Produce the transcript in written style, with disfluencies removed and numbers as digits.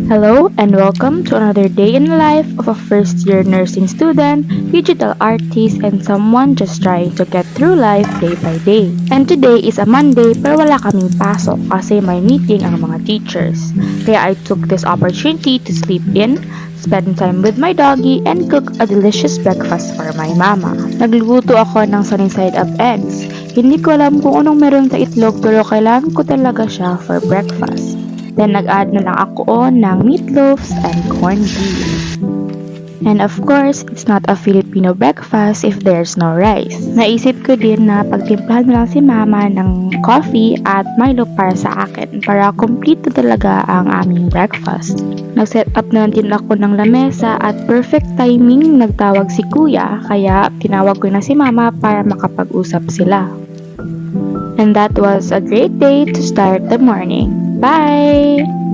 Hello and welcome to another day in the life of a first-year nursing student, digital artist, and someone just trying to get through life day by day. And today is a Monday pero wala kaming pasok kasi may meeting ang mga teachers. Kaya I took this opportunity to sleep in, spend time with my doggy, and cook a delicious breakfast for my mama. Nagluto ako ng sunny side up eggs. Hindi ko alam kung anong meron sa itlog pero kailangan ko talaga siya for breakfast. Then nag-add na lang ako ng meatloaves and corned beef. And of course, it's not a Filipino breakfast if there's no rice. Naisip ko din na pagtimplahan na lang si mama ng coffee at Milo para sa akin para complete na talaga ang aming breakfast. Nag-set up na din ako ng lamesa at perfect timing nagtawag si kuya kaya tinawag ko na si mama para makapag-usap sila. And that was a great day to start the morning. Bye!